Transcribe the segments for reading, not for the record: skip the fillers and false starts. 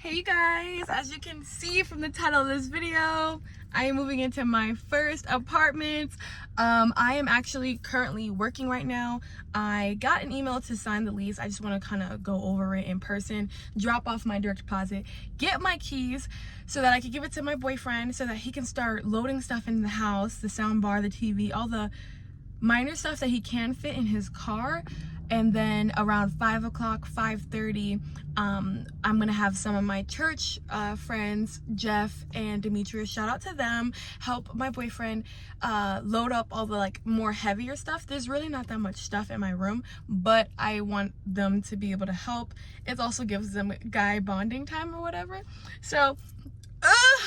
Hey guys, as you can see from the title of this video, I am moving into my first apartment. I am actually currently working right now. I got an email to sign the lease. I just want to kind of go over it in person, drop off my direct deposit, get my keys so that I can give it to my boyfriend so that he can start loading stuff in the house, the sound bar, the TV, all the minor stuff that he can fit in his car. And then around 5 o'clock, 5:30, I'm gonna have some of my church friends, Jeff and Demetrius, shout out to them, help my boyfriend load up all the more heavier stuff. There's really not that much stuff in my room, but I want them to be able to help. It also gives them guy bonding time or whatever. So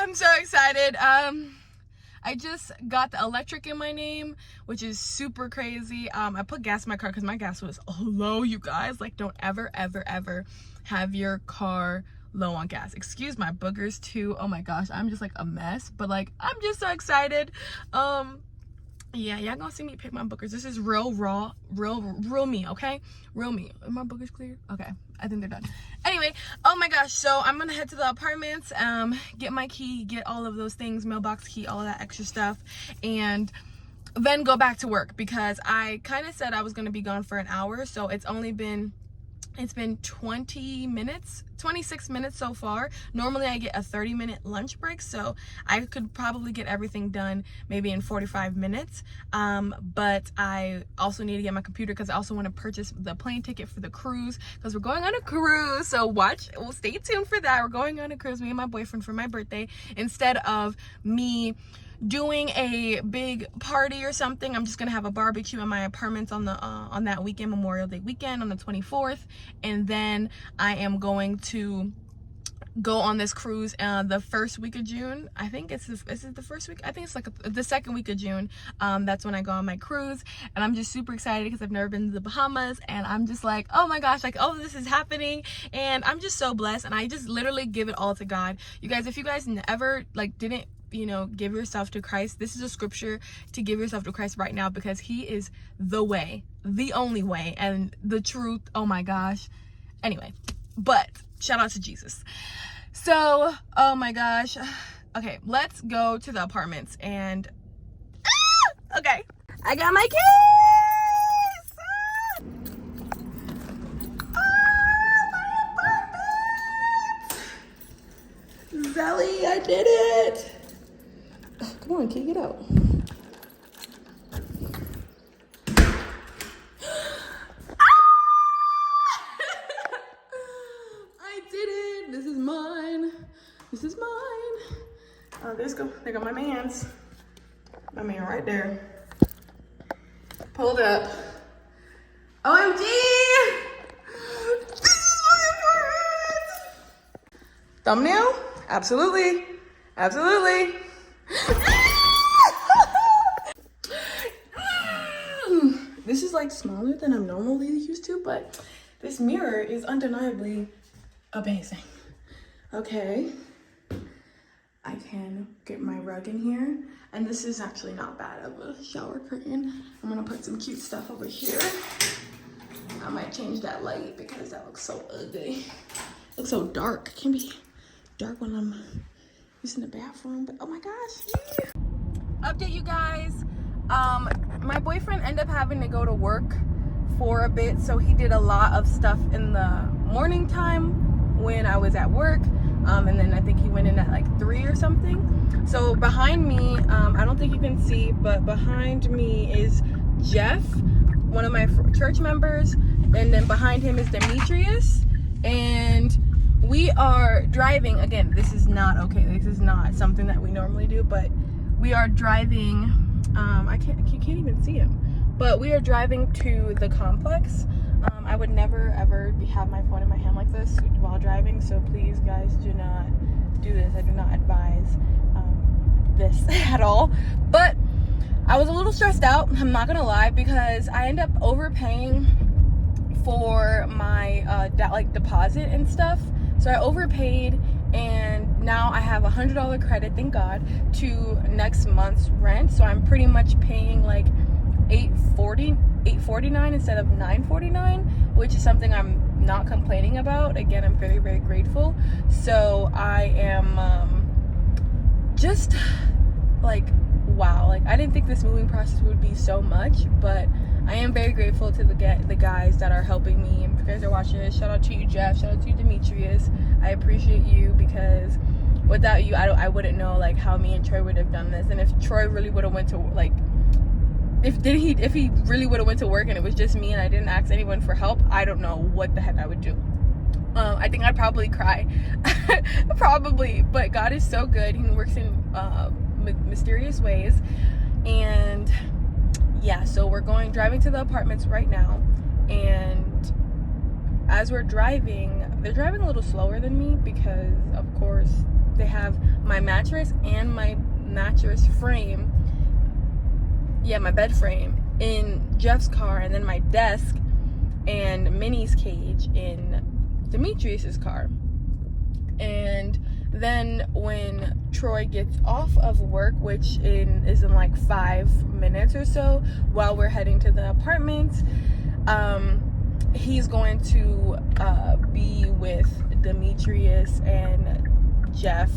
I'm so excited. I just got the electric in my name, which is super crazy. I put gas in my car because my gas was low, you guys. Don't ever have your car low on gas. Excuse my boogers too. Oh my gosh, I'm just a mess, but I'm just so excited. Yeah, y'all gonna see me pick my boogers. This is real raw, real me, okay? Real me. Are my boogers clear? Okay, I think they're done. Anyway, oh my gosh, so I'm gonna head to the apartments, get my key, get all of those things, mailbox key, all of that extra stuff, and then go back to work because I kind of said I was gonna be gone for an hour, so it's been 20 minutes, 26 minutes so far. Normally I get a 30-minute lunch break, so I could probably get everything done maybe in 45 minutes. But I also need to get my computer because I also want to purchase the plane ticket for the cruise because we're going on a cruise. So stay tuned for that. We're going on a cruise, me and my boyfriend, for my birthday. Instead of me doing a big party or something, I'm just gonna have a barbecue in my apartment on that weekend, Memorial Day weekend, on the 24th, and then I am going to go on this cruise the first week of June. I think is it the first week? I think it's the second week of June. That's when I go on my cruise, and I'm just super excited because I've never been to the Bahamas, and I'm just oh my gosh, oh, this is happening, and I'm just so blessed, and I just literally give it all to God. You guys, if you guys never didn't give yourself to Christ, this is a scripture to give yourself to Christ right now because he is the way, the only way, and the truth. Oh my gosh. Anyway, but shout out to Jesus. So, oh my gosh. Okay, let's go to the apartments and okay, I got my keys. My apartment. Zelly, I did it. Come on, kid, get out. I did it. This is mine. This is mine. Oh, there go my man's. My man right there. Pulled up. OMG! This is my apartment! Thumbnail? Absolutely. Absolutely. This is smaller than I'm normally used to, but this mirror is undeniably amazing. Okay, I can get my rug in here, and this is actually not bad of a shower curtain. I'm gonna put some cute stuff over here. I might change that light because that looks so ugly. It looks so dark. It can be dark when I'm using the bathroom, but oh my gosh. Yeah. Update, you guys. My boyfriend ended up having to go to work for a bit, so he did a lot of stuff in the morning time when I was at work, and then I think he went in at 3 or something. So behind me, I don't think you can see, but behind me is Jeff, one of my church members, and then behind him is Demetrius, and we are driving. Again, this is not okay. This is not something that we normally do, but we are driving. You can't even see him, but we are driving to the complex. I would never ever have my phone in my hand like this while driving, so please guys, do not do this. I do not advise this at all. But I was a little stressed out, I'm not gonna lie, because I ended up overpaying for my deposit and stuff. So I overpaid, and now I have $100 credit, thank God, to next month's rent. So I'm pretty much paying $849 instead of $949, which is something I'm not complaining about. Again, I'm very, very grateful. So I am just like, wow, like I didn't think this moving process would be so much, but I am very grateful to the guys that are helping me. If you guys are watching this, shout out to you, Jeff. Shout out to you, Demetrius. I appreciate you, because without you, I wouldn't know like how me and Troy would have done this. And if Troy really would have went to like, if he really would have went to work and it was just me and I didn't ask anyone for help, I don't know what the heck I would do. I think I'd probably cry. Probably. But God is so good. He works in mysterious ways. And yeah, so we're driving to the apartments right now. And as we're driving, they're driving a little slower than me because, of course, they have my mattress and my mattress frame, my bed frame in Jeff's car, and then my desk and Minnie's cage in Demetrius's car. And then when Troy gets off of work, which is in like 5 minutes or so, while we're heading to the apartments, he's going to be with Demetrius and Jeff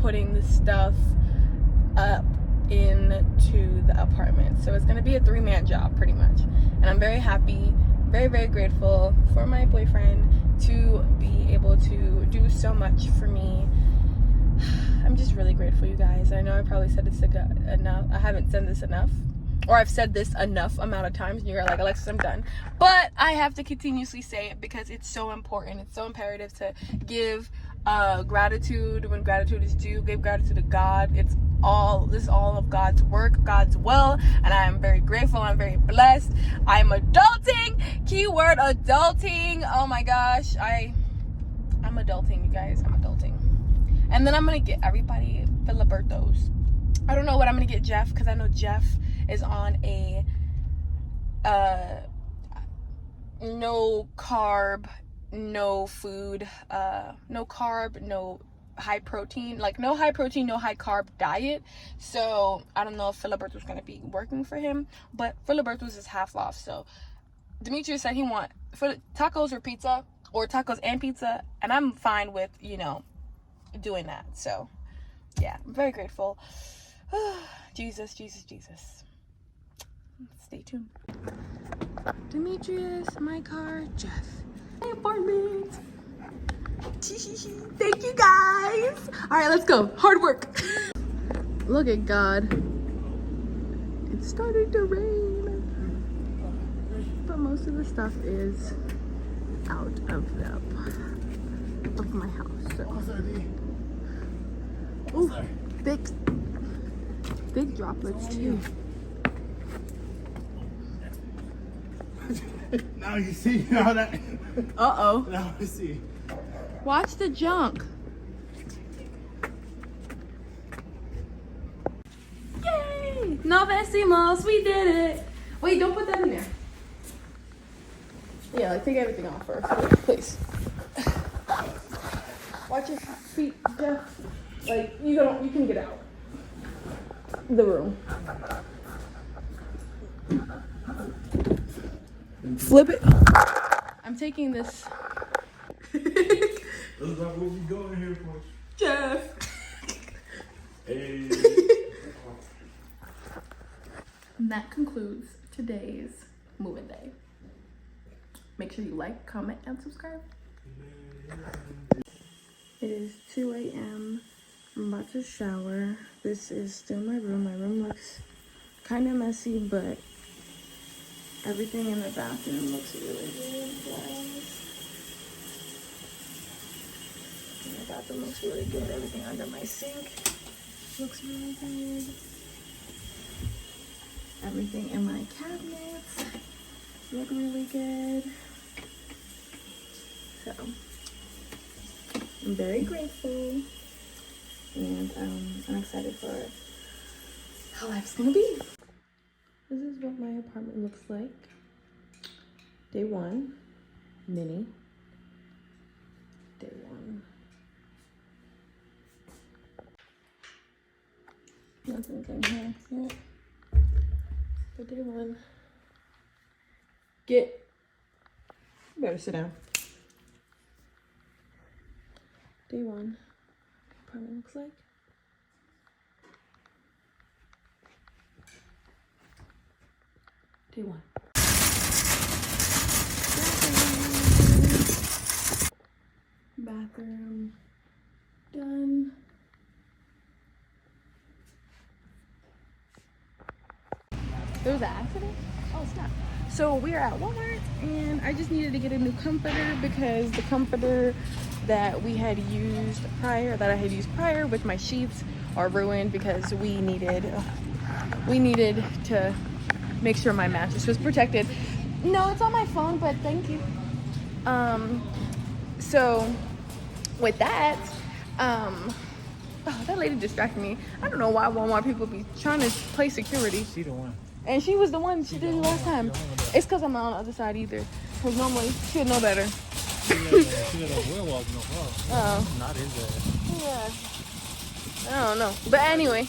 putting the stuff up into the apartment. So it's going to be a 3-man job pretty much. And I'm very happy, very, very grateful for my boyfriend to be able to do so much for me. I'm just really grateful, you guys. I know I probably said this enough. I haven't said this enough, or I've said this enough amount of times and you're like, Alexis, I'm done. But I have to continuously say it because it's so important. It's so imperative to give gratitude when gratitude is due. Give gratitude to God. This is all of God's work, God's will, and I am very grateful. I'm very blessed. I'm adulting. Keyword adulting. Oh my gosh, I'm adulting, you guys. I'm adulting. And then I'm gonna get everybody Filiberto's. I don't know what I'm gonna get Jeff, because I know Jeff is on a no carb, no food, no carb, no high protein, like no high protein, no high carb diet. So I don't know if Filiberto's gonna be working for him, but Filiberto's is half off. So Demetrius said he want tacos or pizza, or tacos and pizza, and I'm fine with, doing that. So yeah, I'm very grateful. Jesus. Stay tuned. Demetrius, my car, Jeff, my apartment. Thank you guys. All right, let's go. Hard work. Look at God. It's starting to rain, but most of the stuff is out of my house. So. Ooh, big droplets too. Now you see how that. Uh-oh. Now I see. Watch the junk. Yay! No decimos, we did it. Wait, don't put that in there. Yeah, like take everything off first, please. Watch your feet, Jeff. Like you can get out the room. Flip it. I'm taking this. That's not what we going here for. Jeff. Hey. And that concludes today's moving day. Make sure you like, comment, and subscribe. It is 2 a.m. I'm about to shower. This is still my room. My room looks kind of messy, but everything in the bathroom looks really good, guys. My bathroom looks really good. Everything under my sink looks really good. Everything in my cabinets look really good. So I'm very grateful, and I'm excited for how life's gonna be. This is what my apartment looks like. Day 1, Minnie. Day 1. Nothing's in here yet. But day 1. You better sit down. Day one. Apartment looks like. Day one. Bathroom. Done. There was an accident? Oh, snap. So we are at Walmart and I just needed to get a new comforter because the comforter that we had used prior, that I had used prior with my sheets are ruined because we needed to make sure my mattress was protected. No, it's on my phone, but thank you. So with that, oh, that lady distracted me. I don't know why Walmart people be trying to play security. She the one. And she was the one, she did it last time. It's because I'm not on the other side either. Because normally she'd know better. She got a werewolf, no problem. Oh. Not his ass. Yeah. I don't know. But anyway.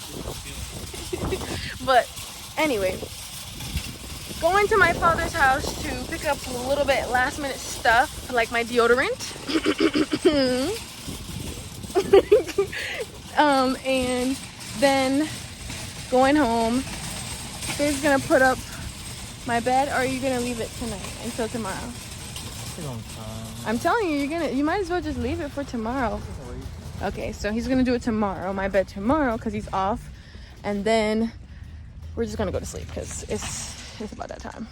Going to my father's house to pick up a little bit last minute stuff, like my deodorant. And then going home. Dave's gonna put up my bed, or are you gonna leave it tonight until tomorrow? I'm telling you, you might as well just leave it for tomorrow. Okay, so he's gonna do it tomorrow, my bed tomorrow, because he's off, and then we're just gonna go to sleep because it's about that time.